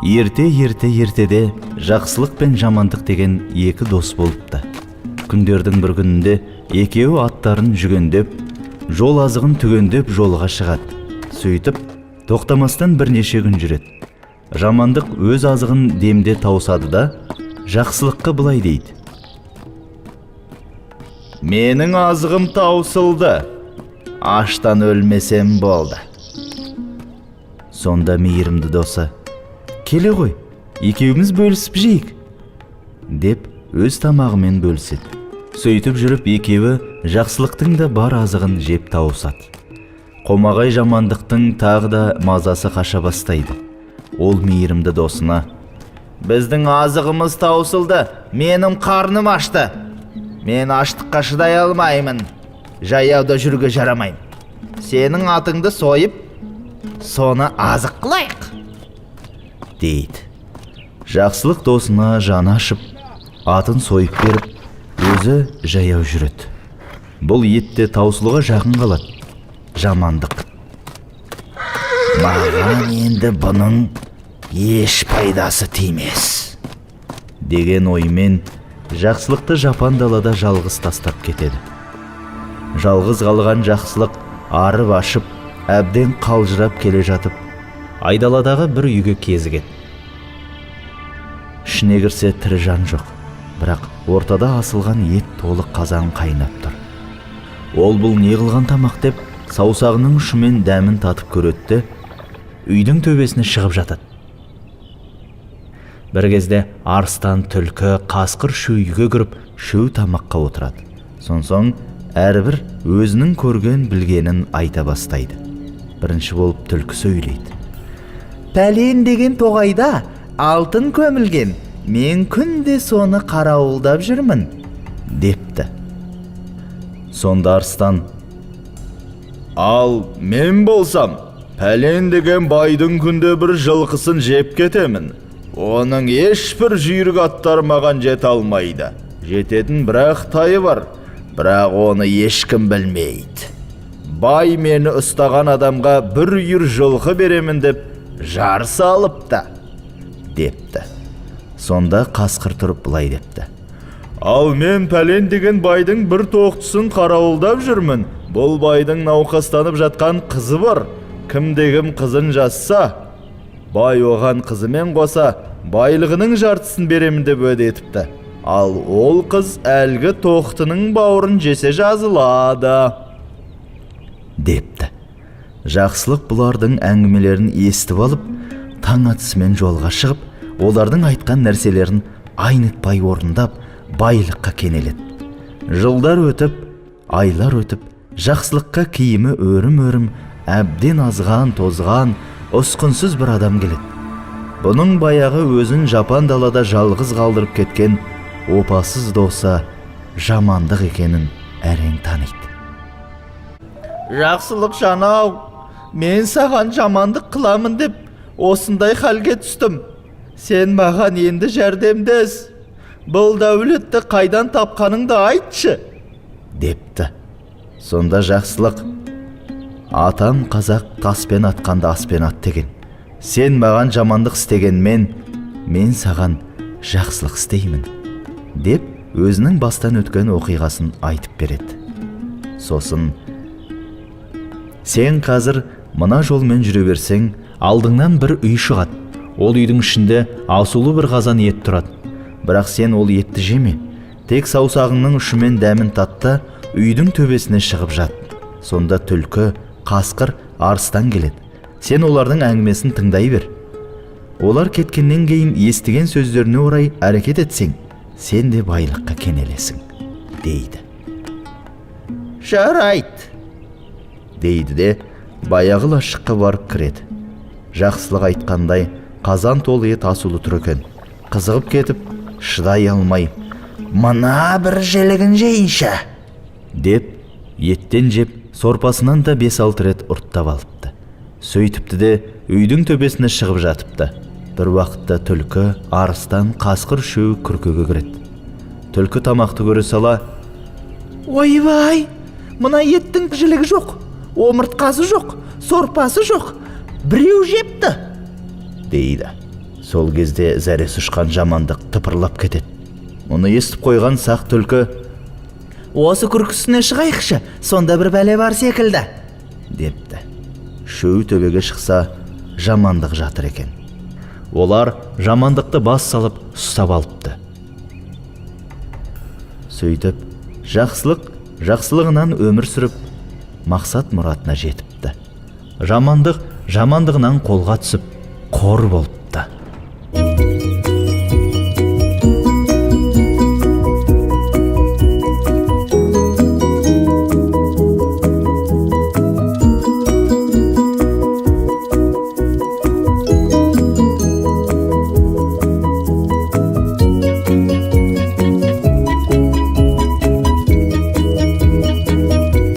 Ертеде жақсылық пен жамандық деген екі дос болыпты. Күндердің бір күнінде екеуі аттарын жүгендеп, жол азығын түгендеп жолға шығады. Сөйтіп, тоқтамастан бірнеше күн жүреді. Жамандық өз азығын демде тауысады да, жақсылыққа былай дейді: «Менің азығым таусылды, аштан өлмесем болды». Сонда мейірімді досы: «Келе ғой, екеуміз бөлісіп жейік», деп өз тамағымен бөліседі. Сөйтіп жүріп екеуі жақсылықтың да бар азығын жеп тауысады. Қомағай жамандықтың тағы да мазасы қаша бастайды. Ол мейірімді досына: «Біздің азығымыз таусылды, менің қарным ашты. Мен аштыққа шыдай алмаймын, жаяуда жүруге жарамаймын. Сенің атыңды сойып, соны азық қылайық», дейді. Жақсылық досына жаны ашып, атын сойып беріп, өзі жаяу жүреді. Бұл етте таусылуға жақын қалады. Жамандық: «Маған енді бұның еш пайдасы тимес», деген оймен жақсылықты жапан далада жалғыз тастап кетеді. Жалғыз қалған жақсылық арып ашып, әбден қалжырап келе жатып, айдаладағы бір үйге кезігеді. Ішіне кірсе тірі жан жоқ, бірақ ортада асылған ет толы қазан қайнап тұр. Ол бұл не қылған тамақ деп саусағының ұшымен дәмін татып көреді, үйдің төбесіне шығып жатады. Бір кезде арыстан, түлкі, қасқыр шөйге кіріп, шөй тамаққа отырады. Соң әрбір өзінің көрген білгенін айта бастайды. Бірінші болып түлкі сөйлейді: «Пәлен деген тоғайда алтын көмілген, мен күнде соны қарауылдап жүрмін», депті. Сонда арыстан: «Ал мен болсам, пәлен деген байдың күнде бір жылқысын жеп кетемін. Оның ешбір жүйрік аттар маған жете алмайды. Жететін бірақ тайы бар, бірақ оны ешкім білмейді. Бай мені ұстаған адамға бір үйір жылқы беремін деп жарыса алыпты», депті. Сонда қасқыр тұрып былай депті: «Ал мен пәлен деген байдың бір тоқтысын қарауылдап жүрмін. Бұл байдың науқастанып жатқан қызы бар. Кімде-кім қызын жазса, бай оған қызымен қоса байлығының жартысын беремін деп уәде етіпті. Ал ол қыз әлгі тоқтының бауырын жесе жазылады», депті. Жақсылық бұлардың әңгімелерін естіп алып, таң атысымен жолға шығып, олардың айтқан нәрселерін айнытпай орындап, байлыққа кенеледі. Жылдар өтіп, айлар өтіп, жақсылыққа киімі өрім-өрім, әбден азған, тозған, ұсқынсыз бір адам келеді. Бұның баяғы өзін жапан далада жалғыз қалдырып кеткен опасыз досы жамандық екенін әрең таниды. «Жақсылық жанау, мен саған жамандық қыламын деп осындай халге түстім. Сен маған енді жәрдемдес. Бұл дәулетті қайдан тапқаныңды айтшы», депті. Сонда жақсылық: «Атам қазақ таспен атқанда аспен ат деген. Сен маған жамандық істегенмен, мен саған жақсылық істеймін», деп өзінің бастан өткен оқиғасын айтып береді. Сосын: «Сен қазір мына жолмен жүре берсең, алдыңнан бір үй шығады. Ол үйдің ішінде асулы бір қазан ет тұрады. Бірақ сен ол етті жеме, тек саусағыңның ұшымен дәмін татта, үйдің төбесіне шығып жат. Сонда түлкі, қасқыр, арыстан келеді. Сен олардың әңгімесін тыңдай бер. Олар кеткеннен кейін естіген сөздеріне орай әрекет етсең, сен де байлыққа кенелесің», дейді. «Жарайды», дейді де баяғы лашыққа барып кіреді. Жақсылық айтқандай қазан толы ет асулы тұр екен. Қызығып кетіп, шыдай алмай: «Мына бір желігін жейінші», деп еттен жеп, сорпасынан да 5-6 рет ұрттап алыпты. Сөйтіпті де үйдің төбесіне шығып жатыпты. Бір уақытта түлкі, арыстан, қасқыр үшеуі күркеге кіреді. Түлкі тамақты көре сала: «Ойбай, мына еттің жілігі жоқ, омыртқасы жоқ, сорпасы жоқ, біреу жепті», дейді. Сол кезде зәресі ұшқан жамандық тыпырлап кетеді. Мұны естіп қойған сақ түлкі: «Осы күркісіне шығайықшы, сонда бір бәле бар секілді», депті. Шөу төбеге шықса, жамандық жатыр екен. Олар жамандықты бас салып ұстап алыпты. Сөйтіп, жақсылығынан өмір сүріп, мақсат мұратына жетіпті. Жамандық жамандығынан қолға түсіп, қор болып